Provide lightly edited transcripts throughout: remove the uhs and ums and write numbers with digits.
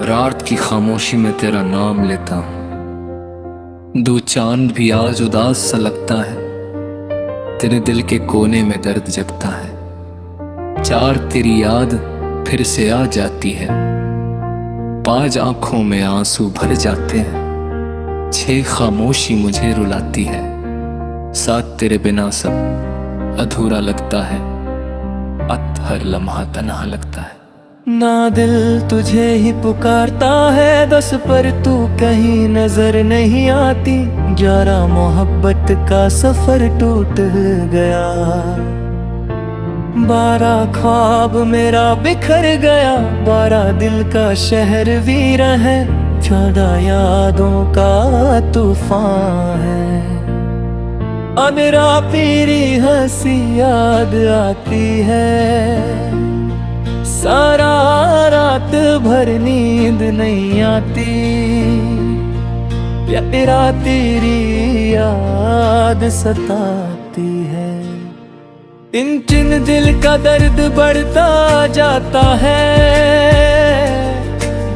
रात की खामोशी में तेरा नाम लेता हूँ। दो चांद भी आज उदास सा लगता है, तेरे दिल के कोने में दर्द जगता है। चार तेरी याद फिर से आ जाती है, पांच आंखों में आंसू भर जाते हैं। छह खामोशी मुझे रुलाती है, साथ तेरे बिना सब अधूरा लगता है। हर लम्हा तन्हा लगता है। ना दिल तुझे ही पुकारता है, दस पर तू कहीं नजर नहीं आती। 11 मोहब्बत का सफर टूट गया, 12 ख्वाब मेरा बिखर गया। 12 दिल का शहर वीरा है, 14 यादों का तूफान है। मेरा पीरी हंसी याद आती है, सारा रात भर नींद नहीं आती। तेरा तेरी याद सताती है। दिन दिन दिल का दर्द बढ़ता जाता है,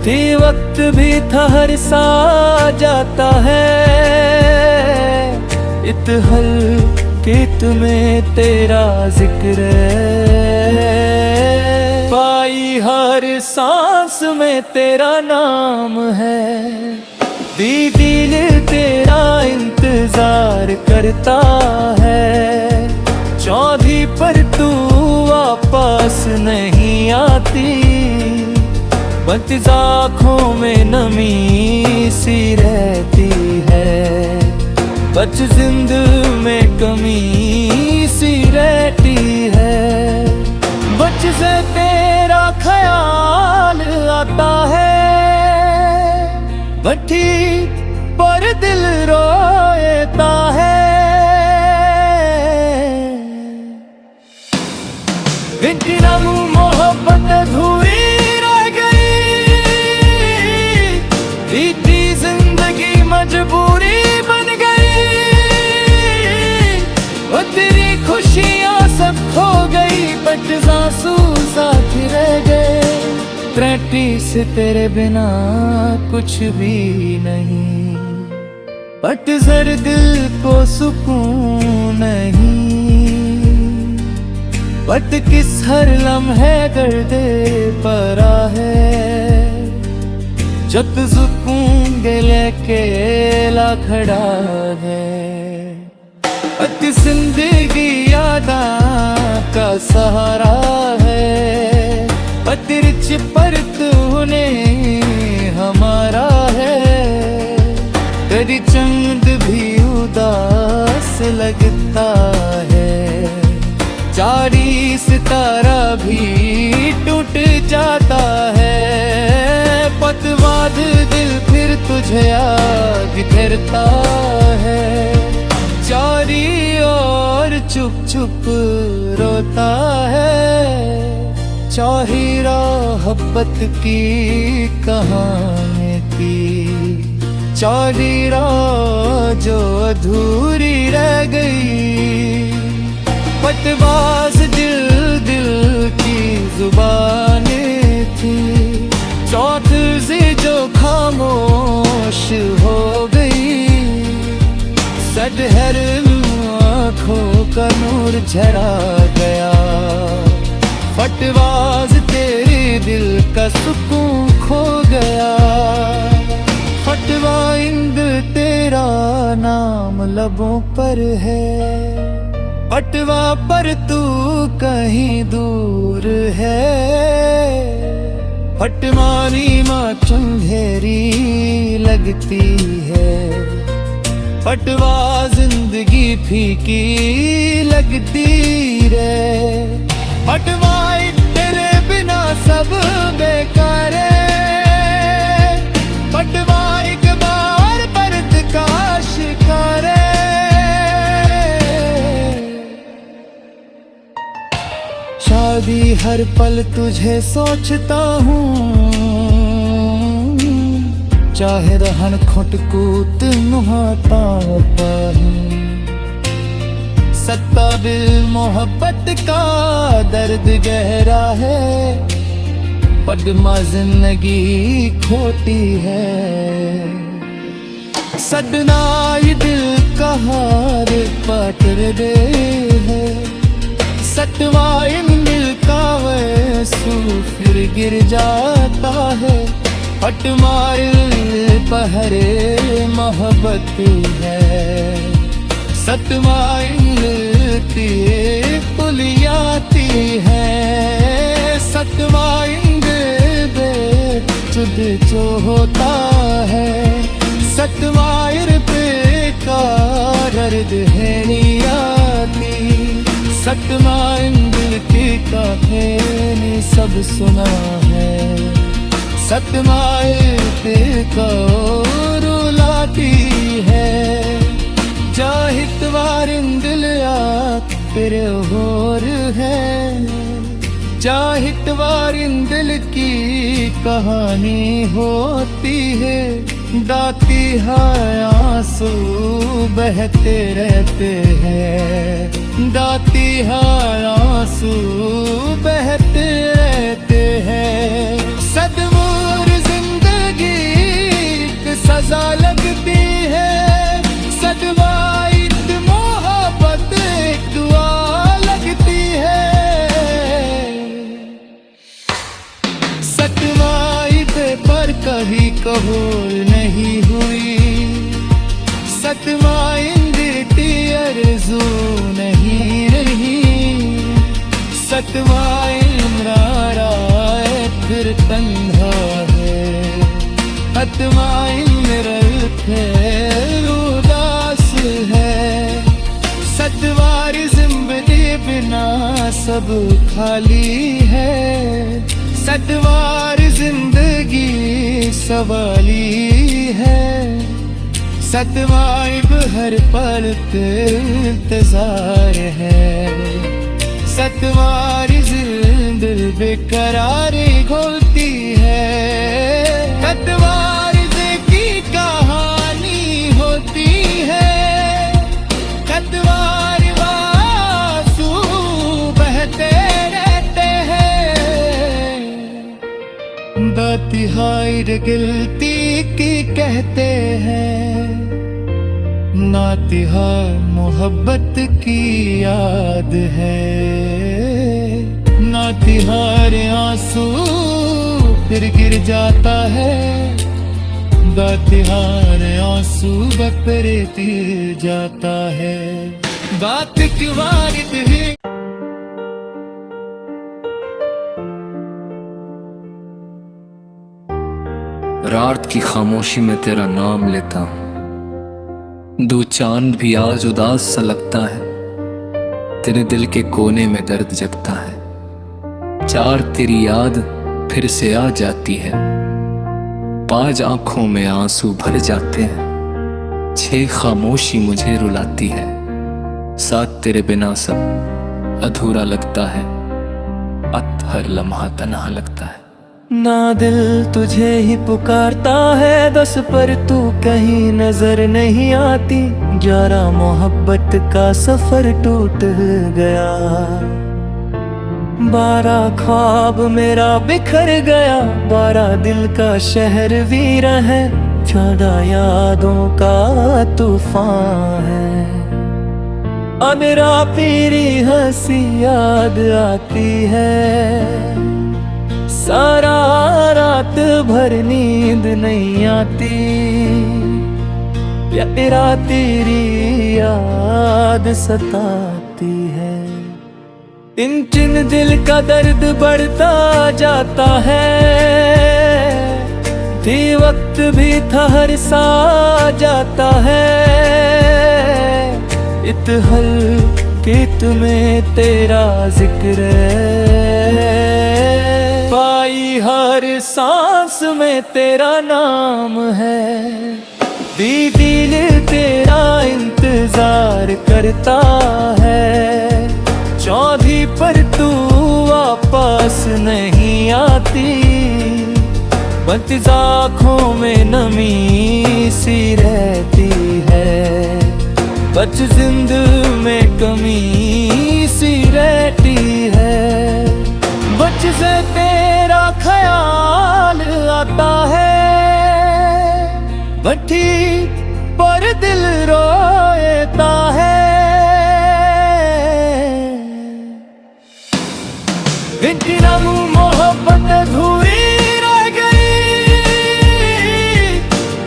थी वक्त भी ठहर सा जाता है। इतहल कित में तेरा जिक्र है, पाई हर सांस में तेरा नाम है। दिल तेरा इंतजार करता है, चौधी पर तू वापस नहीं आती। बंद आँखों में नमी सी रहती है, बच जिंद में कमी सी रहती है। बच से तेरा ख्याल आता है, भट्टी पर दिल रोता है। बिना मोहब्बत अधूरी रह गई, बीती जिंदगी मजबूरी बन गई। वो तेरी खुशियाँ सब खो गई, बट आंसू साथ रह गए। त्रैटी से तेरे बिना कुछ भी नहीं, बट जर दिल को सुकून नहीं। बट किस हर लम्हे दर्दे परा है, जब सुकून लेके ला खड़ा है। बट जिंदगी यादा का सहारा है, तिरछ पर तूने हमारा है। तेरी चंद भी उदास लगता है, चारी सितारा भी टूट जाता है। पतवाद दिल फिर तुझे याद करता है, चारी ओर चुप चुप रोता है। चाही राहबत की कहानी थी, चारी राह जो अधूरी रह गई। पतवाज दिल दिल की जुबान थी, चौथ से जो खामोश हो गई। सडहर आँखों का नूर झरा गया, फटवाज तेरे दिल का सुकून खो गया। फटवा इंद तेरा नाम लबों पर है, फटवा पर तू कहीं दूर है। फटमारी माँ चंधेरी लगती है, फटवा जिंदगी फीकी लगती रे। फटवाई तेरे बिना सब बेकार है, फटवा एक बार परत का शिकार है। शादी हर पल तुझे सोचता हूँ, चाहे रहन खुटकूत नुहाता पाही। सत्ता दिल मोहब्बत का दर्द गहरा है, पद्मा जिंदगी खोटी है। सदना ये दिल का हार पाटर दे है, सतवा इन दिल का वैसू फिर गिर जाता है। पटमार पहरे मोहब्बत है, सतवा इंगती पुलियाती है। सतवा इंग चुद जो होता है, सतवा पे का दर्द है नियाती। सतवा इंगती का मैंने सब सुना है, सतवा पे का रुलाती है। जाहितवार दिल फिर होर है, जाहितवार दिल की कहानी होती है। दाती है आंसू बहते रहते हैं, दाती है आंसू बहते रहते हैं। सदमूर जिंदगी एक सजा लगती है, सदवाइत मोहब्बत एक दुआ लगती है। सतवाई पर कभी कबूल नहीं हुई, सतवाई अर्ज़ू नहीं रही। सतवाई राय फिर तन्हा है, सतवाई उदास है। सतवारी जिंदगी बिना सब खाली है, सतवार जिंदगी सवाली है। सतवाइब हर पल इंतजार है, सतवारी दिल बेकरारी घोलती है। सतवार की कहानी होती है, सतवार आंसू बहते रहते हैं। दातिहार गिलती की कहते हैं, नातिहा मोहब्बत की याद है। नातिहार आंसू फिर गिर जाता है, दातिहार आंसू बपरे तिर जाता है। बात की वारिद है रात की खामोशी में तेरा नाम लेता हूँ, दो चांद भी आज उदास सा लगता है। तेरे दिल के कोने में दर्द जगता है, चार तेरी याद फिर से आ जाती है। पांच आंखों में आंसू भर जाते हैं, छह खामोशी मुझे रुलाती है। साथ तेरे बिना सब अधूरा लगता है, अत हर लम्हा तन्हा लगता है। ना दिल तुझे ही पुकारता है दस, पर तू कहीं नजर नहीं आती। 11 मोहब्बत का सफर टूट गया, 12 ख्वाब मेरा बिखर गया। 12 दिल का शहर वीरा है, 14 यादों का तूफान है। मेरा पीरी हंसी याद आती है, सारा रात भर नींद नहीं आती। तेरा तेरी याद सताती है। दिन चिन दिल का दर्द बढ़ता जाता है, थी वक्त भी ठहर सा जाता है। इतहल कित में तेरा जिक्र पाई, हर सांस में तेरा नाम है। दिल तेरा इंतजार करता है, चौधी पर तू वापस नहीं आती। बंद आँखों में नमी सी रहती है, बच जिंद में कमी सी रहती है। बच से तेरा ख्याल झूठी पर दिल रोता है। बिना मोहब्बत अधूरी रह गई,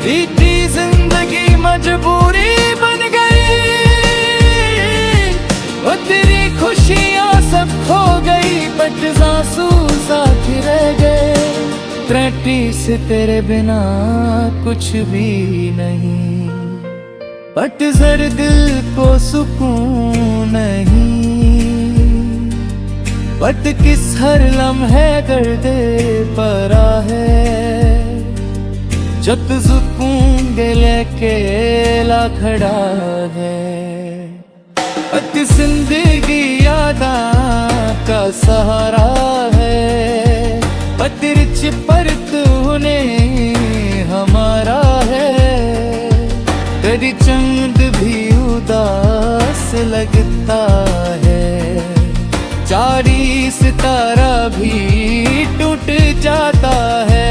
बीती जिंदगी मजबूरी बन गई। वो तेरी खुशियां सब खो गई, बट आंसू साथ रह गए। त्रैटी से तेरे बिना कुछ भी नहीं, बट जर दिल को सुकून नहीं। बट किस हर लम्हे दर्दे परा है, जब सुकून लेके ला खड़ा है। बट जिंदगी यादा का सहारा है, पतिरच पर तूने हमारा है। तेरी चंद भी उदास लगता है, चारी सितारा भी टूट जाता है।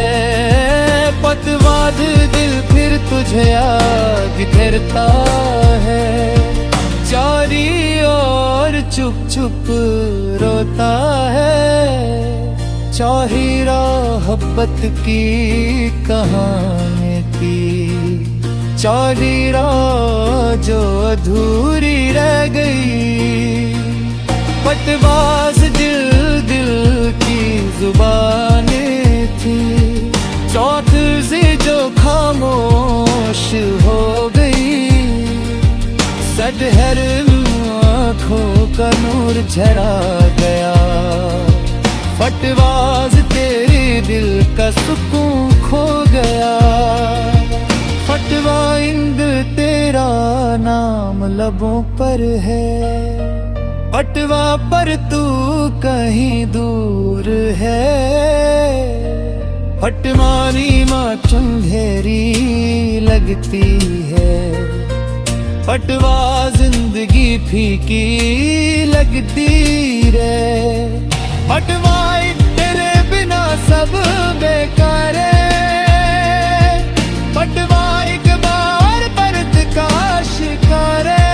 पतवाद दिल फिर तुझे याद करता है, चारी ओर चुप चुप रोता है। चाही राहबत की कहानी थी, चाही राह जो अधूरी रह गई। पतवाज दिल दिल की जुबानें थी, चौथ से जो खामोश हो गई। सदहर आँखों का नूर झरा गया, फटवाज तेरे दिल का सुकून खो गया। फटवा इंद तेरा नाम लबों पर है, फटवा पर तू कहीं दूर है। फटमानी माँ चंदेरी लगती है, फटवा जिंदगी फीकी लगती रे। फटवा तेरे बिना सब बेकार है, फटवा एक बार परत का शिकार है।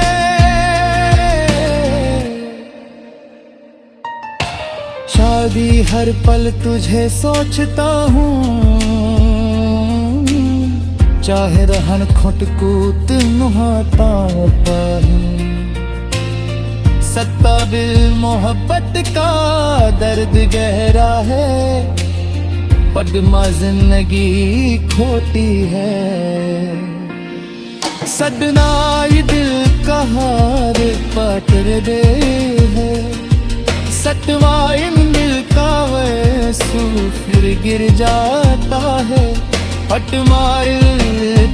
शादी हर पल तुझे सोचता हूँ, चाहे रहन खुट कूत नुहाता पाही। सत्ता दिल मोहब्बत का दर्द गहरा है, पदमा जिंदगी खोटी है। सदना ये दिल का हार पाटर दे है, सतवा इन दिल का वैसू फिर गिर जाता है। फटमाइल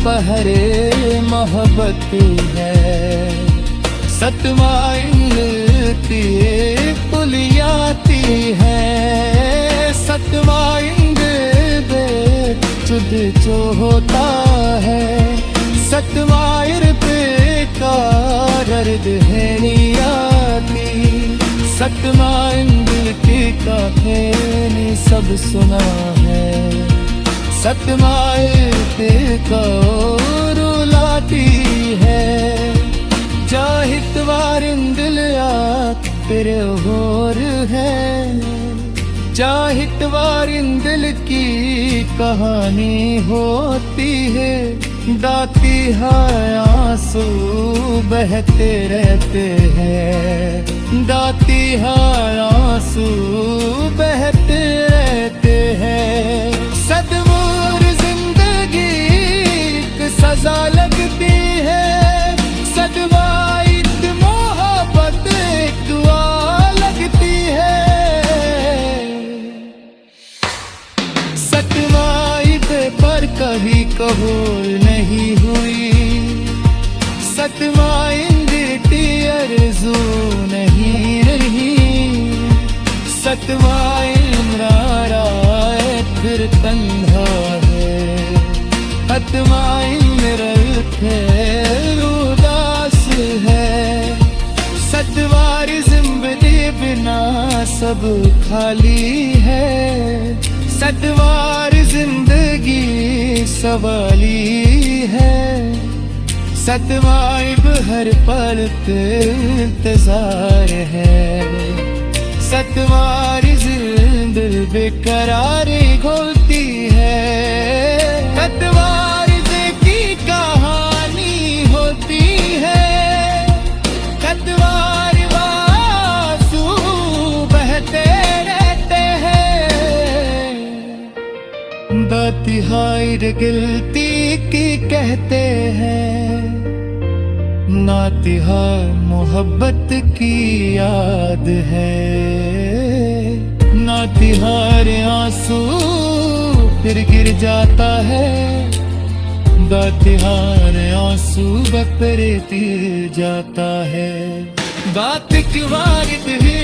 पहरे मोहब्बत है, सतमाइल पुलियाती है। सतवाइंद बेचुद जो होता है, सतवायर पे का दर्द है नियाती। सतमाइंद की कहानी सब सुना है, सतमाइल पे का रुलाती है। जाहित वारिंद दिल तेरे होर है, जाहित वारिंद दिल की कहानी होती है। दाती है आंसू बहते रहते हैं, दाती है आंसू बहते रहते हैं। सदमूर जिंदगी एक सजा लगती है, सदवाइत मोहब्बत एक दुआ लगती है। सतवाइत पर कभी कबूल नहीं हुई, सतवाइंद अर्ज़ू नहीं रही। सतवाइंद राय फिर तन्हा है, सतवाइंद रखे उदास है। सतवारी जिंदगी बिना सब खाली है, सतवार जिंदगी सवाली है, सतवाइब हर पल पे इंतजार है। सतवार दिल बेकरारी घोलती है, सतवार की कहानी होती है। सतवार आंसू बहते रहते हैं, दातिहार गिलती की कहते हैं। नातिहार मोहब्बत की याद है, नातिहार आंसू फिर गिर जाता है। दातिहार आंसू बपरे तिर जाता है। बात की वारिद है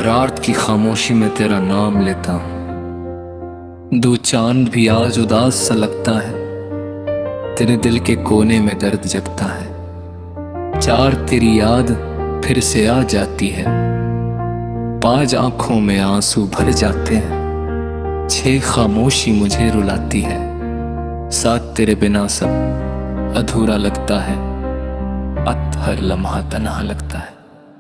रात की खामोशी में तेरा नाम लेता हूँ, दो चांद भी आज उदास सा लगता है। तेरे दिल के कोने में दर्द जगता है, चार तेरी याद फिर से आ जाती है। पांच आंखों में आंसू भर जाते हैं, छह खामोशी मुझे रुलाती है। साथ तेरे बिना सब अधूरा लगता है, अत हर लम्हा तन्हा लगता है।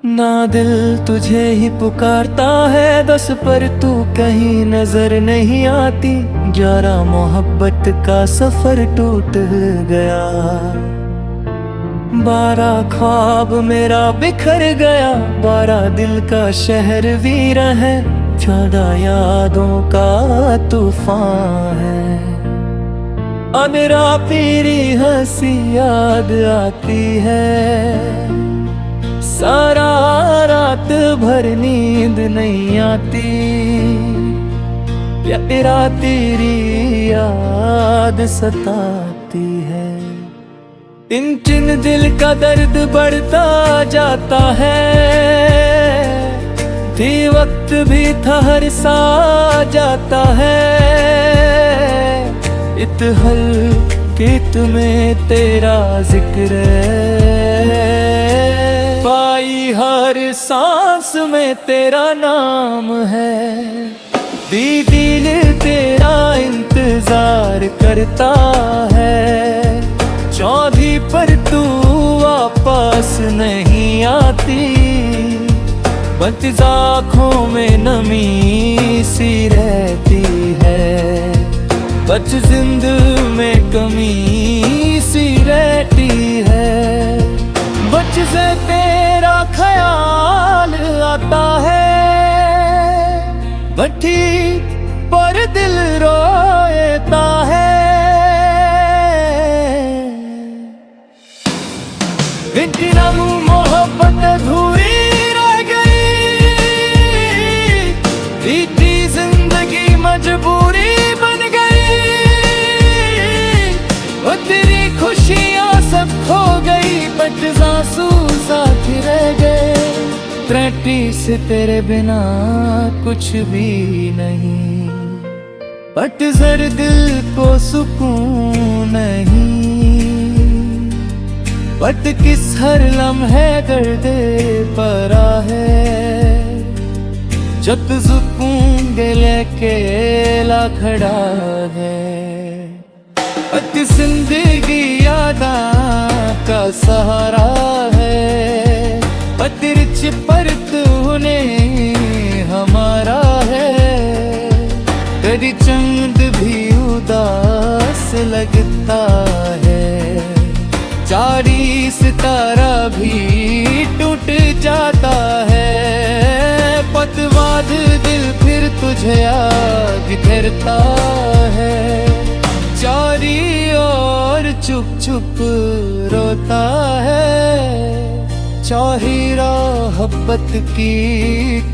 ना दिल तुझे ही पुकारता है दस, पर तू कहीं नजर नहीं आती। 11 मोहब्बत का सफर टूट गया, 12 ख्वाब मेरा बिखर गया। 12 दिल का शहर वीरा है, 14 यादों का तूफान है। अमेरा पीरी हंसी याद आती है, सारा रात भर नींद नहीं आती। तेरा तेरी याद सताती है। दिन दिल का दर्द बढ़ता जाता है, थी वक्त भी ठहर सा जाता है। इतहल कित में तेरा जिक्र पाई, हर सांस में तेरा नाम है। दिल तेरा इंतजार करता है, चौधी पर तू वापस नहीं आती। बच आँखों में नमी सी रहती है, बच जिंद में कमी सी रहती है। बच से तेरा ख्याल आता है, बठी पर दिल रोता है। बिना मोहब्बत अधूरी रह गई, बीती जिंदगी मजबूरी बन गई। वो तेरी खुशियाँ सब खो गई, बट आंसू साथ रह गए। त्रैटी से तेरे बिना कुछ भी नहीं, बट जर दिल को सुकून नहीं। बट किस हर लम्हे दर्द परा है, जब सुकून लेके ला खड़ा है। बट जिंदगी यादा का सहारा है, पतिरच पर तूने हमारा है। तेरी चंद भी उदास लगता है, चारी सितारा भी टूट जाता है। पतवाद दिल फिर तुझे याद करता है, चारी ओर चुप चुप रोता है। चाहिरा मोहब्बत की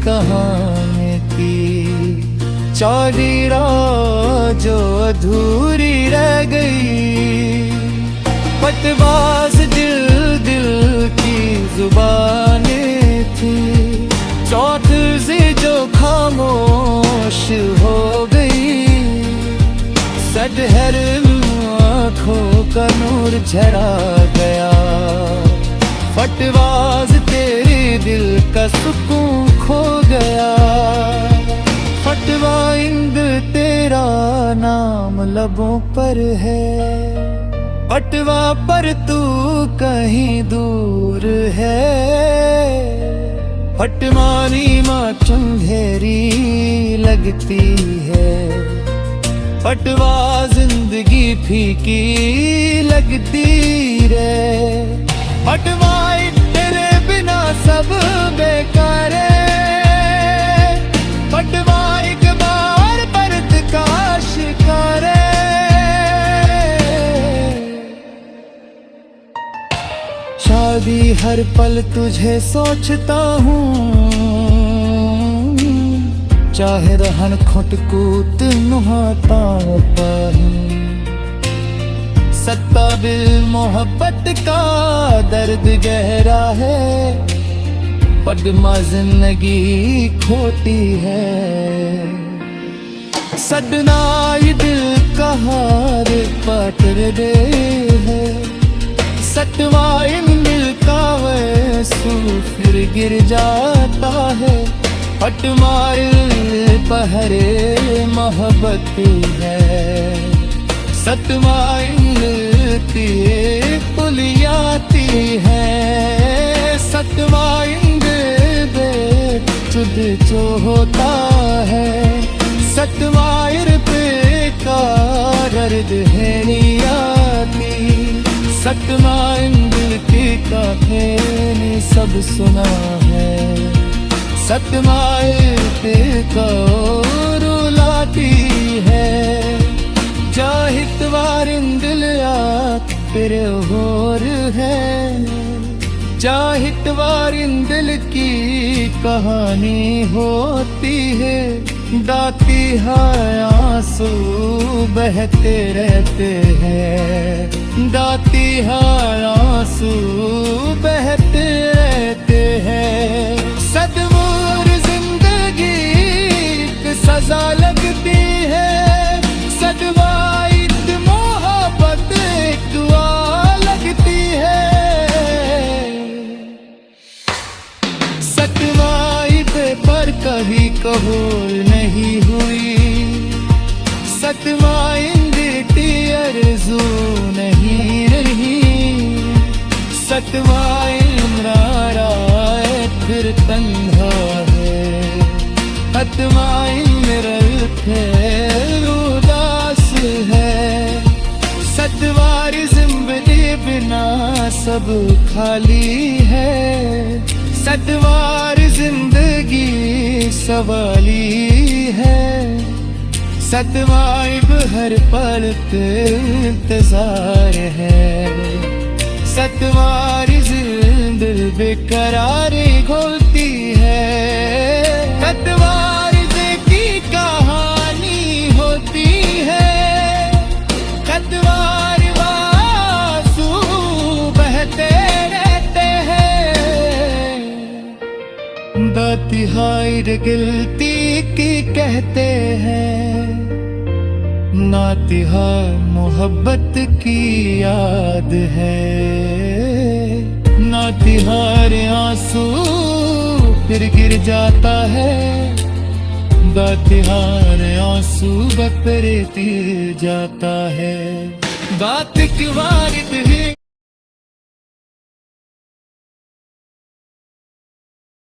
कहानी की, चाहिरा जो अधूरी रह गई। पतवास दिल दिल की जुबानें थी, चौथ से जो खामोश हो गई। सडहर आँखों का नूर झरा गया, पटवास तेरे दिल का सुकून खो गया। फटवा इंद तेरा नाम लबों पर है, फटवा पर तू कहीं दूर है। फटवानी माँ चंदेरी लगती है, फटवा जिंदगी फीकी लगती रे। फटवा तेरे बिना सब बेकार है, फटवा एक बार परत का शिकार है। शादी हर पल तुझे सोचता हूँ, चाहे रहन खुट कूट नुहाता पाही। सत्ता बिल मोहब्बत का दर्द गहरा है, पद्मा जिंदगी खोटी है। सदना ये दिल का हार पाटर दे है, सतवा इन दिल का वैसू फिर गिर जाता है। फटमाइल पहरे मोहब्बत है, सतमाइल की पुलियाती है। सतमाइल बेचुद जो होता है, सतमाइल पे का दर्द है नियाती। सतमाइल की कहानी सब सुना है, सतमाइल को रुलाती है। जाहित वारिंदिल फिर होर है, जाहित वारिंदिल की कहानी होती है। दाती है आंसू बहते रहते हैं, दाती है आंसू बहते रहते हैं। सदमूर जिंदगी की सजा लगती है, सदवाइत मोहब्बत एक दुआ लगती है। सतवाई पर कभी कबूल नहीं हुई, सतवाइंद की आरज़ू नहीं रही। सतवाइंद फिर तन्हा है, सतवाइंद उदास है। सतवारी जिंदगी बिना सब खाली है, सतवारी जिंदगी सवाली है। सतवाइब हर पल इंतजार है, सतवारी दिल बेकरारी घोलती है। सतवारी की कहानी होती है, सतवारी आंसू बहते रहते हैं। दातिहार गिलती की कहते हैं, नातिहा मोहब्बत की याद है। नातिहार आंसू फिर गिर जाता है, दातिहार आंसू बपरे तिर जाता है। बात की वारिद है